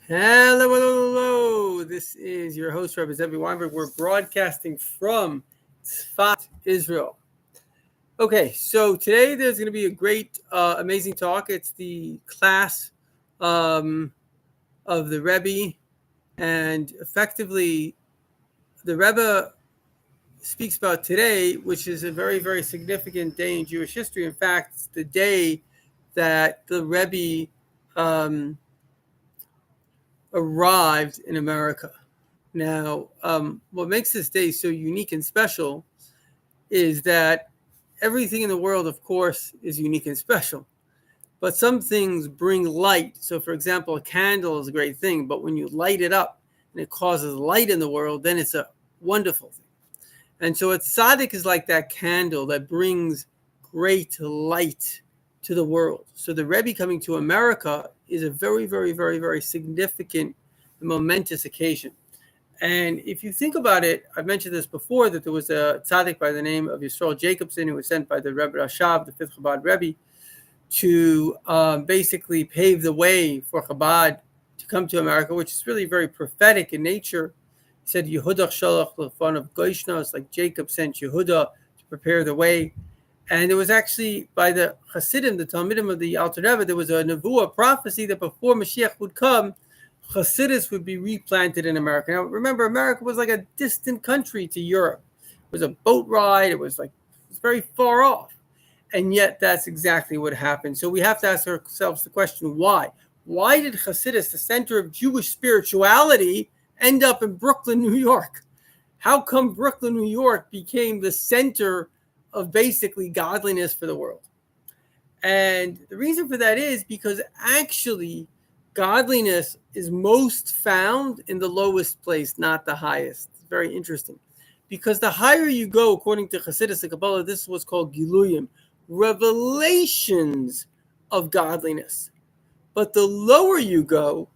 Hello, hello, hello. This is your host, Rabbi Zevi Weinberg. We're broadcasting from Tzfat, Israel. Okay, so today there's going to be a great, amazing talk. It's the class um, of the Rebbe, and effectively, the Rebbe speaks about today, which is a very, very significant day in Jewish history. In fact, it's the day that the Rebbe um, arrived in America. Now, what makes this day so unique and special is that everything in the world, of course, is unique and special. But some things bring light. So, for example, a candle is a great thing, but when you light it up and it causes light in the world, then it's a wonderful thing. And so, a tzaddik is like that candle that brings great light to the world. So, the Rebbe coming to America is a very, very, very, very significant and momentous occasion. And if you think about it, I've mentioned this before, that there was a tzaddik by the name of Yisrael Jacobson who was sent by the Rebbe Rashav, the fifth Chabad Rebbe, to basically pave the way for Chabad to come to America, which is really very prophetic in nature. He said, Yehudach shalach l'fan of Goishna. It's like Jacob sent Yehuda to prepare the way. And it was actually by the Hasidim, the Talmidim of the Alter Rebbe, there was a nevuah prophecy that before Mashiach would come, Hasidus would be replanted in America. Now, remember, America was like a distant country to Europe. It was a boat ride. It was very far off. And yet, that's exactly what happened. So we have to ask ourselves the question, why? Why did Hasidus, the center of Jewish spirituality, end up in Brooklyn, New York? How come Brooklyn, New York became the center of basically godliness for the world? And the reason for that is because actually godliness is most found in the lowest place, not the highest. It's very interesting. Because the higher you go, according to Chassidus and Kabbalah, this is what's called Giluyim, revelations of godliness. But the lower you go,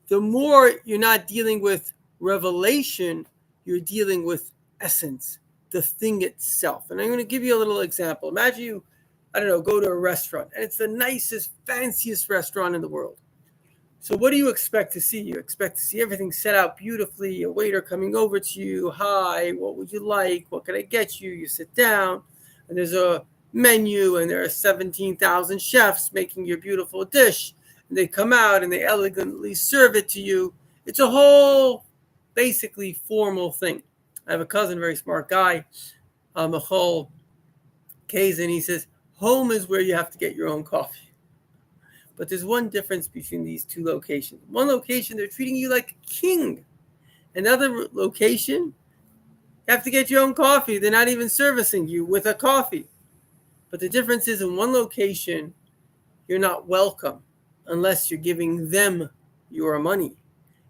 the more you're not dealing with revelation, you're dealing with essence, the thing itself. And I'm going to give you a little example. Imagine you, go to a restaurant, and it's the nicest, fanciest restaurant in the world. So what do you expect to see? You expect to see everything set out beautifully, a waiter coming over to you. Hi, what would you like? What can I get you? You sit down, and there's a menu, and there are 17,000 chefs making your beautiful dish. And they come out, and they elegantly serve it to you. It's a whole, basically, formal thing. I have a cousin, very smart guy, Michal Kazin. He says, home is where you have to get your own coffee. But there's one difference between these two locations. One location, they're treating you like a king. Another location, you have to get your own coffee. They're not even servicing you with a coffee. But the difference is, in one location, you're not welcome unless you're giving them your money.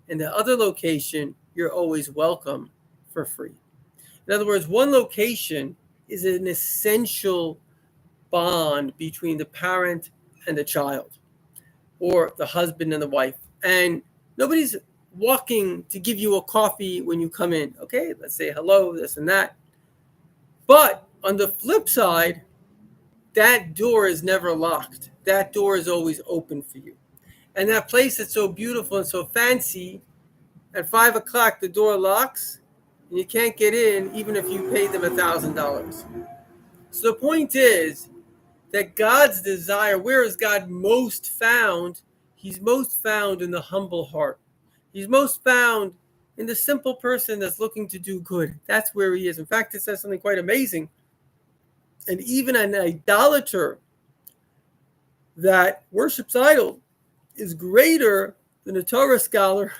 In the other location, you're always welcome for free. In other words, one location is an essential bond between the parent and the child, or the husband and the wife. And nobody's walking to give you a coffee when you come in. Okay, let's say hello, this and that. But on the flip side, that door is never locked. That door is always open for you. And that place that's so beautiful and so fancy, at 5 o'clock, the door locks, and you can't get in even if you paid them $1,000. So the point is that God's desire, where is God most found? He's most found in the humble heart. He's most found in the simple person that's looking to do good. That's where he is. In fact, it says something quite amazing. And even an idolater that worships idol is greater than a Torah scholar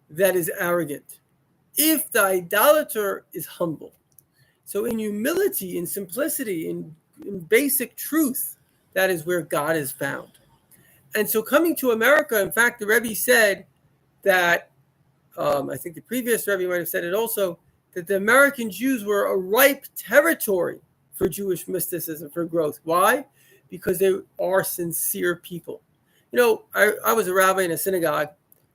that is arrogant, if the idolater is humble. So in humility, in simplicity, in basic truth, that is where God is found. And so coming to America, in fact, the Rebbe said that, I think the previous Rebbe might have said it also, that the American Jews were a ripe territory for Jewish mysticism, for growth. Why? Because they are sincere people. I was a rabbi in a synagogue.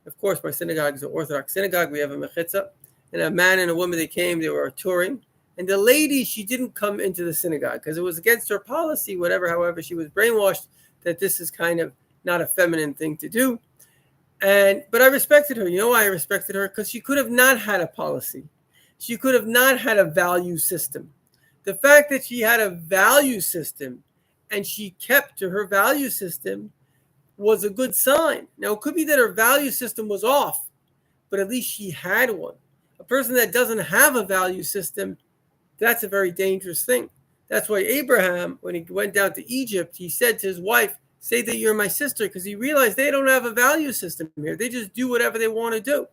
Of course, my synagogue is an Orthodox synagogue. We have a mechitza. And a man and a woman, they were touring. And the lady, she didn't come into the synagogue because it was against her policy, whatever. However, she was brainwashed that this is kind of not a feminine thing to do. But I respected her. You know why I respected her? Because she could have not had a policy. She could have not had a value system. The fact that she had a value system and she kept to her value system was a good sign. Now, it could be that her value system was off, but at least she had one. A person that doesn't have a value system, that's a very dangerous thing. That's why Abraham, when he went down to Egypt, he said to his wife, say that you're my sister, because he realized they don't have a value system here. They just do whatever they want to do.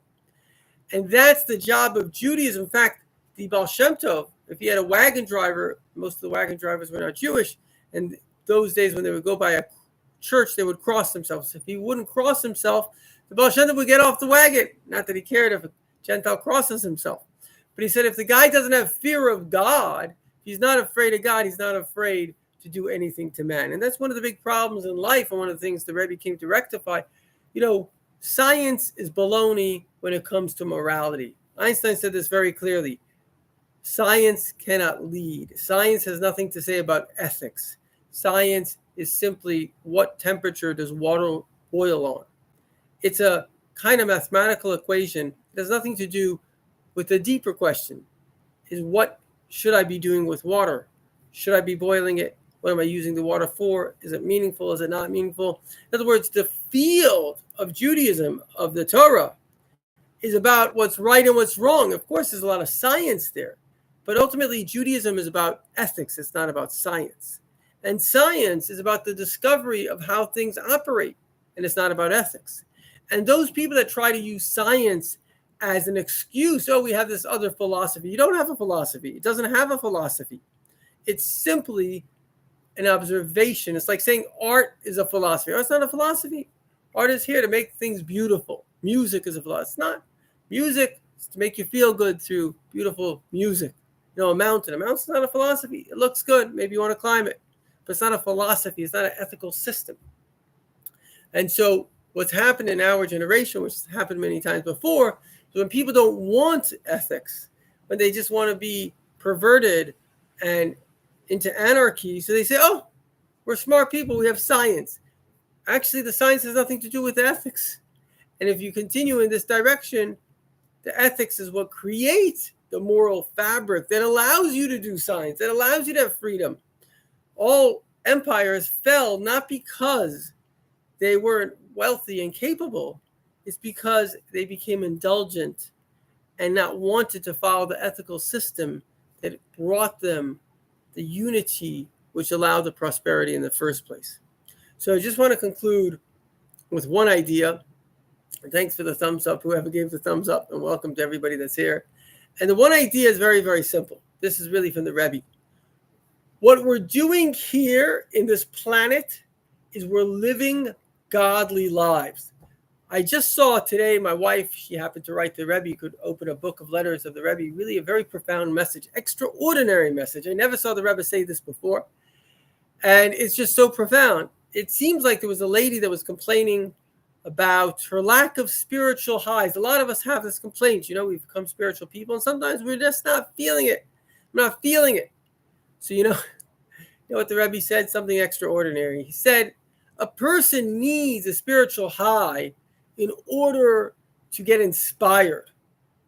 And that's the job of Judaism. In fact, the Baal Shem Tov, if he had a wagon driver, most of the wagon drivers were not Jewish, and those days when they would go by a church, they would cross themselves. If he wouldn't cross himself, the Baal Shem Tov would get off the wagon. Not that he cared if a Gentile crosses himself. But he said if the guy doesn't have fear of God, he's not afraid of God, he's not afraid to do anything to man. And that's one of the big problems in life, and one of the things the Rebbe came to rectify. Science is baloney when it comes to morality. Einstein said this very clearly. Science cannot lead. Science has nothing to say about ethics. Science is simply what temperature does water boil on. It's a kind of mathematical equation. It has nothing to do with the deeper question, is what should I be doing with water? Should I be boiling it? What am I using the water for? Is it meaningful? Is it not meaningful? In other words, the field of Judaism, of the Torah, is about what's right and what's wrong. Of course, there's a lot of science there. But ultimately, Judaism is about ethics. It's not about science. And science is about the discovery of how things operate. And it's not about ethics. And those people that try to use science as an excuse, we have this other philosophy. You don't have a philosophy. It doesn't have a philosophy. It's simply an observation. It's like saying art is a philosophy. It's not a philosophy. Art is here to make things beautiful. Music is a philosophy. It's not. Music is to make you feel good through beautiful music. A mountain. A mountain's not a philosophy. It looks good. Maybe you want to climb it. But it's not a philosophy. It's not an ethical system. And so what's happened in our generation, which has happened many times before, is when people don't want ethics, when they just want to be perverted and into anarchy, so they say, we're smart people, we have science. Actually, the science has nothing to do with ethics. And if you continue in this direction, the ethics is what creates the moral fabric that allows you to do science, that allows you to have freedom. All empires fell not because they weren't wealthy and capable. It's because they became indulgent and not wanted to follow the ethical system that brought them the unity which allowed the prosperity in the first place. So I just want to conclude with one idea. Thanks for the thumbs up, whoever gave the thumbs up, and welcome to everybody that's here. And the one idea is very, very simple. This is really from the Rebbe. What we're doing here in this planet is we're living godly lives. I just saw today, my wife, she happened to write the Rebbe, could open a book of letters of the Rebbe, really a very profound message, extraordinary message. I never saw the Rebbe say this before. And it's just so profound. It seems like there was a lady that was complaining about her lack of spiritual highs. A lot of us have this complaint. We've become spiritual people, and sometimes we're just not feeling it. I'm not feeling it. So you know what the Rebbe said? Something extraordinary. He said, a person needs a spiritual high in order to get inspired.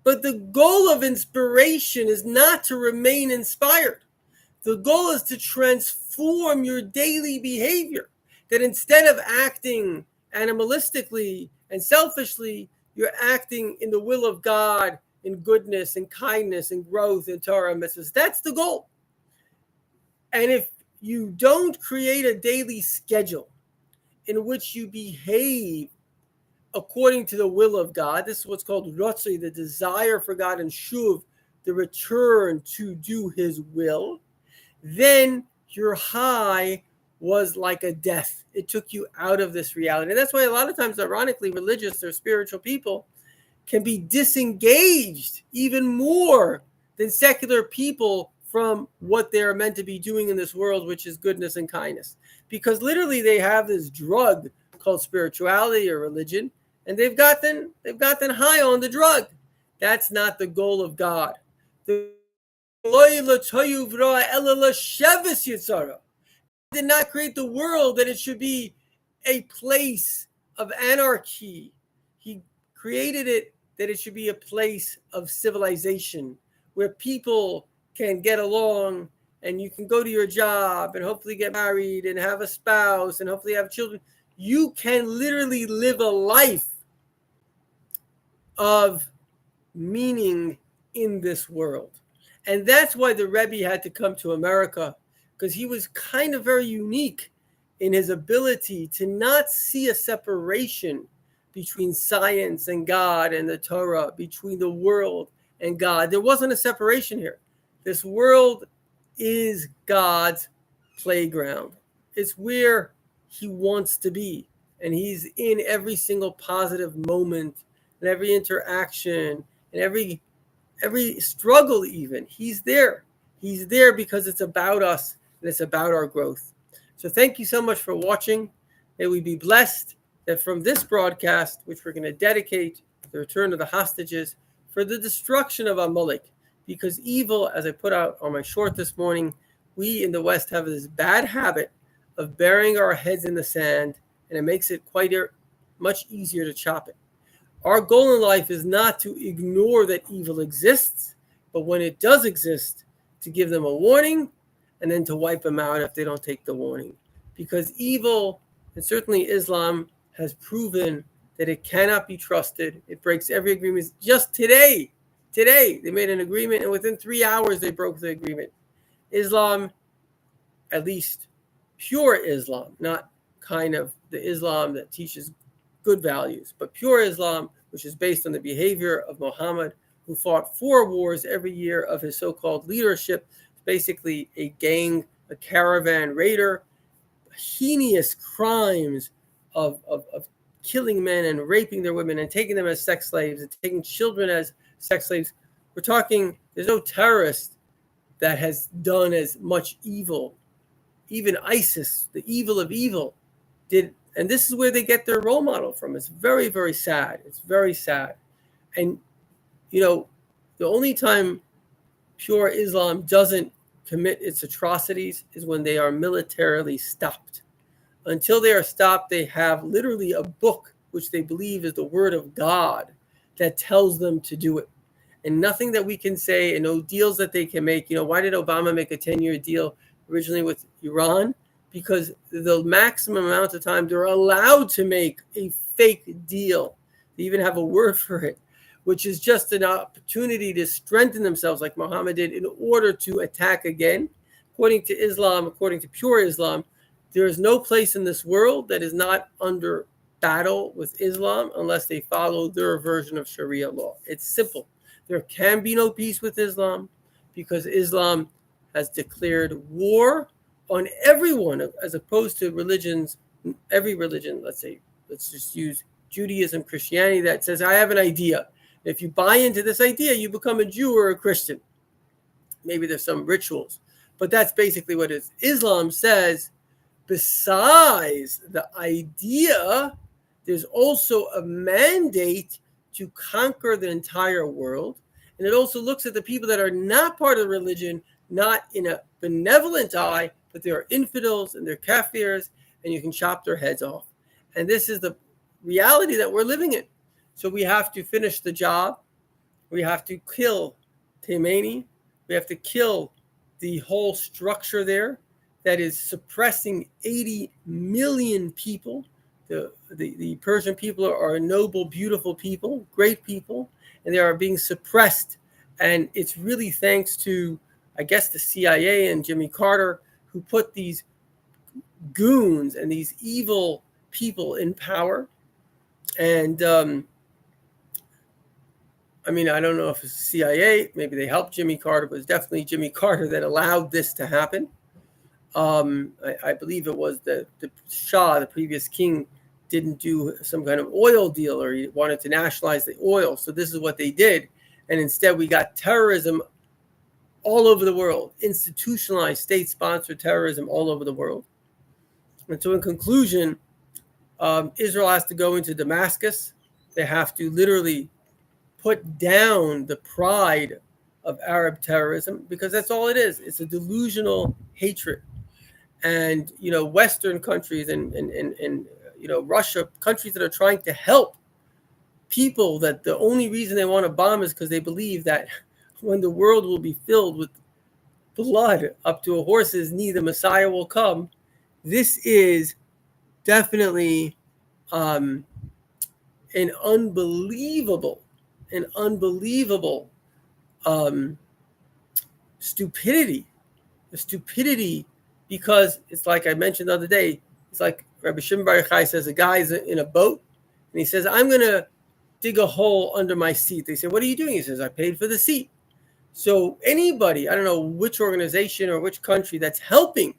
But the goal of inspiration is not to remain inspired. The goal is to transform your daily behavior. That instead of acting animalistically and selfishly, you're acting in the will of God, in goodness and kindness and growth in Torah and mitzvahs. That's the goal. And if you don't create a daily schedule in which you behave according to the will of God, this is what's called Ratzoi, the desire for God, and Shuv, the return to do his will, then your high was like a death. It took you out of this reality. And that's why a lot of times, ironically, religious or spiritual people can be disengaged even more than secular people from what they're meant to be doing in this world, which is goodness and kindness. Because literally they have this drug called spirituality or religion, and they've gotten high on the drug. That's not the goal of God. The did not create the world that it should be a place of anarchy created it that it should be a place of civilization where people can get along and you can go to your job and hopefully get married and have a spouse and hopefully have children. You can literally live a life of meaning in this world. And that's why the Rebbe had to come to America, because he was kind of very unique in his ability to not see a separation between science and God and the Torah, between the world and God. There wasn't a separation here. This world is God's playground. It's where he wants to be. And he's in every single positive moment and every interaction and every struggle even. He's there. He's there because it's about us and it's about our growth. So thank you so much for watching. May we be blessed that from this broadcast, which we're going to dedicate the return of the hostages for the destruction of Amalek, because evil, as I put out on my short this morning, we in the West have this bad habit of burying our heads in the sand, and it makes it quite much easier to chop it. Our goal in life is not to ignore that evil exists, but when it does exist, to give them a warning and then to wipe them out if they don't take the warning. Because evil, and certainly Islam, has proven that it cannot be trusted. It breaks every agreement. Just today, they made an agreement, and within 3 hours, they broke the agreement. Islam, at least pure Islam, not kind of the Islam that teaches good values, but pure Islam, which is based on the behavior of Muhammad, who fought 4 wars every year of his so-called leadership, basically a gang, a caravan raider, heinous crimes of killing men and raping their women and taking them as sex slaves and taking children as sex slaves. We're talking, there's no terrorist that has done as much evil. Even ISIS, the evil of evil, did. And this is where they get their role model from. It's very, very sad. It's very sad. And, the only time pure Islam doesn't commit its atrocities is when they are militarily stopped. Until they are stopped, they have literally a book, which they believe is the word of God, that tells them to do it. And nothing that we can say, and no deals that they can make. Why did Obama make a 10-year deal originally with Iran? Because the maximum amount of time they're allowed to make a fake deal. They even have a word for it, which is just an opportunity to strengthen themselves like Muhammad did in order to attack again. According to Islam, according to pure Islam, there is no place in this world that is not under battle with Islam unless they follow their version of Sharia law. It's simple. There can be no peace with Islam because Islam has declared war on everyone, as opposed to religions, every religion, let's just use Judaism, Christianity, that says, I have an idea. If you buy into this idea, you become a Jew or a Christian. Maybe there's some rituals, but that's basically what it is. Islam says, besides the idea, there's also a mandate to conquer the entire world. And it also looks at the people that are not part of the religion, not in a benevolent eye, but they are infidels and they're kafirs, and you can chop their heads off. And this is the reality that we're living in. So we have to finish the job. We have to kill Khomeini. We have to kill the whole structure there that is suppressing 80 million people. The Persian people are noble, beautiful people, great people, and they are being suppressed. And it's really thanks to, I guess, the CIA and Jimmy Carter, who put these goons and these evil people in power. And I don't know if it's the CIA, maybe they helped Jimmy Carter, but it's definitely Jimmy Carter that allowed this to happen. I believe it was the Shah, the previous king, didn't do some kind of oil deal, or he wanted to nationalize the oil. So this is what they did. And instead we got terrorism all over the world, institutionalized state-sponsored terrorism all over the world. And so in conclusion, Israel has to go into Damascus. They have to literally put down the pride of Arab terrorism, because that's all it is. It's a delusional hatred. And, Western countries and Russia, countries that are trying to help people that the only reason they want to bomb is because they believe that when the world will be filled with blood up to a horse's knee, the Messiah will come. This is definitely um, an unbelievable, an unbelievable um, stupidity. The stupidity, because it's like I mentioned the other day, it's like Rabbi Shimon Bar Yochai says a guy's in a boat and he says, I'm going to dig a hole under my seat. They say, what are you doing? He says, I paid for the seat. So anybody, I don't know which organization or which country that's helping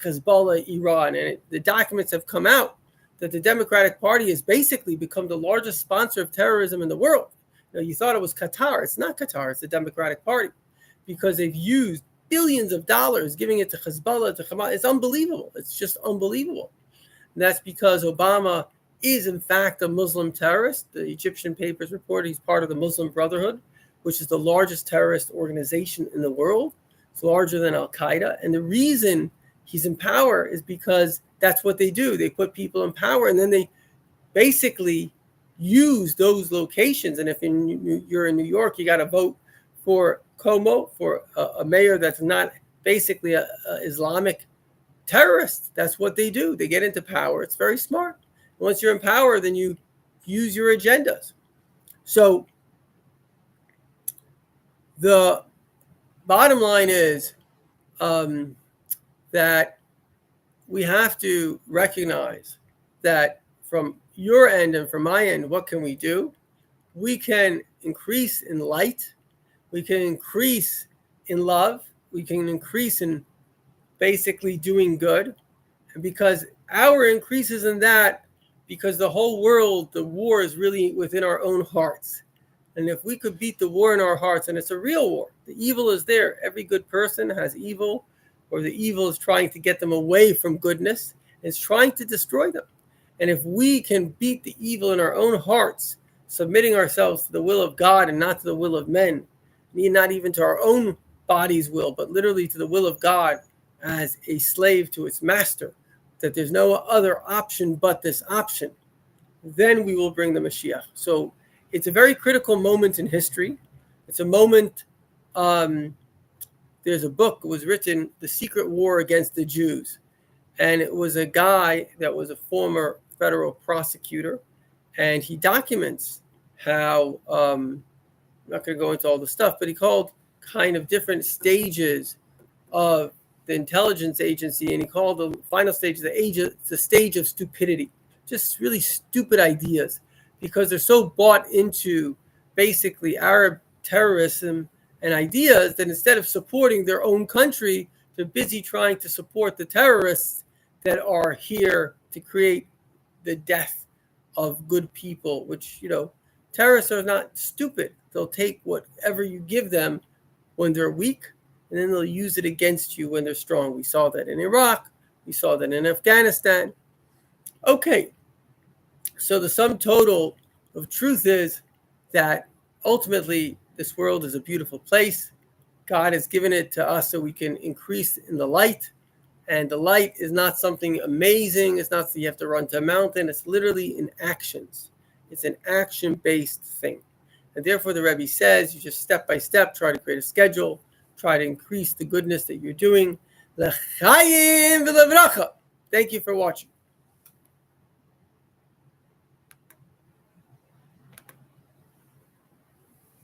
Hezbollah, Iran, and the documents have come out that the Democratic Party has basically become the largest sponsor of terrorism in the world. Now, you thought it was Qatar. It's not Qatar. It's the Democratic Party, because they've used billions of dollars giving it to Hezbollah, to Hamas. It's unbelievable. It's just unbelievable. And that's because Obama is, in fact, a Muslim terrorist. The Egyptian papers report he's part of the Muslim Brotherhood, which is the largest terrorist organization in the world. It's larger than Al-Qaeda. And the reason he's in power is because that's what they do. They put people in power, and then they basically use those locations. And if you're in New York, you got to vote for Cuomo, for a mayor that's not basically a Islamic terrorist. That's what they do. They get into power. It's very smart. Once you're in power, then you use your agendas. So the bottom line is that we have to recognize that from your end and from my end, what can we do? We can increase in light. We can increase in love. We can increase in basically doing good. And because our increases in that, because the whole world, the war is really within our own hearts. And if we could beat the war in our hearts, and it's a real war, the evil is there. Every good person has evil, or the evil is trying to get them away from goodness. It's trying to destroy them. And if we can beat the evil in our own hearts, submitting ourselves to the will of God and not to the will of men, not even to our own body's will, but literally to the will of God as a slave to its master, that there's no other option but this option, then we will bring the Mashiach. So it's a very critical moment in history. It's a moment, there's a book that was written, The Secret War Against the Jews. And it was a guy that was a former federal prosecutor. And he documents how, I'm not going to go into all the stuff, but he called kind of different stages of the intelligence agency. And he called the final stage of the stage of stupidity. Just really stupid ideas, because they're so bought into basically Arab terrorism and ideas that instead of supporting their own country, they're busy trying to support the terrorists that are here to create the death of good people, which, terrorists are not stupid. They'll take whatever you give them when they're weak, and then they'll use it against you when they're strong. We saw that in Iraq. We saw that in Afghanistan. Okay, so the sum total of truth is that ultimately this world is a beautiful place. God has given it to us so we can increase in the light. And the light is not something amazing. It's not that you have to run to a mountain. It's literally in actions. It's an action-based thing. And therefore the Rebbe says you just step by step try to create a schedule, try to increase the goodness that you're doing. L'chaim v'levracha. Thank you for watching.